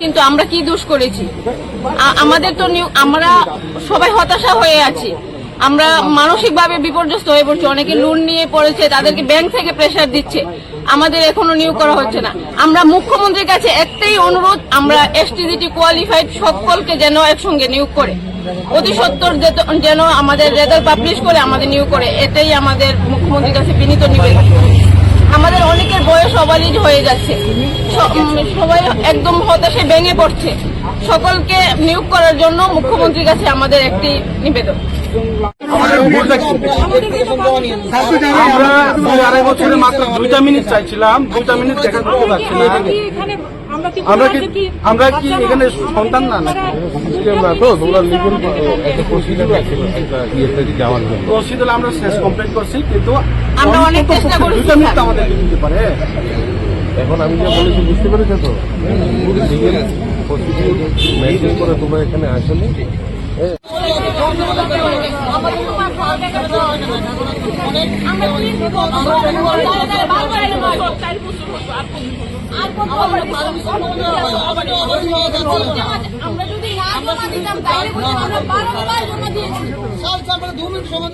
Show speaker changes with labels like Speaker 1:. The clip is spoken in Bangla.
Speaker 1: কিন্তু আমরা কি দোষ করেছি? আমাদের তো আমরা সবাই হতাশা হয়ে আছি, আমরা মানসিকভাবে বিপর্যস্ত হয়ে পড়ছি। অনেকে লোন নিয়ে পড়েছে, তাদেরকে ব্যাংক থেকে প্রেসার দিচ্ছে, আমাদের এখনো নিয়োগ করা হচ্ছে না। আমরা মুখ্যমন্ত্রীর কাছে একটাই অনুরোধ, আমরা এসটিজিটি কোয়ালিফাইড সকলকে যেন একসঙ্গে নিয়োগ করে, অতি সত্বর যেন আমাদের রেজাল্ট পাবলিশ করে আমাদের নিয়োগ করে, এটাই আমাদের মুখ্যমন্ত্রীর কাছে বিনীত নিবেদন। আমাদের অনেকের বয়স অবালিজ হয়ে যাচ্ছে, সবাই একদম হতাশে ভেঙে পড়ছে। সকলকে নিয়োগ করার জন্য মুখ্যমন্ত্রীর কাছে আমাদের একটি নিবেদন।
Speaker 2: আমরা 2.5 বছরে মাত্র 2টা মিনিট চাইছিলাম, 2টা মিনিট দেখা করতে পারছি না। আমরা কি এখানে সন্তান না? প্রসিডিউর আমরা শেষ কমপ্লিট করছি, কিন্তু
Speaker 1: আমরা অনেক চেষ্টা করছি।
Speaker 2: 2টা মিনিট আমাদের দিতে পারে।
Speaker 3: এখন আমি যা বলেছি বুঝতে পেরেছো তো? মেনটেন করে তোমরা এখানে আসলে
Speaker 1: আমরা যদি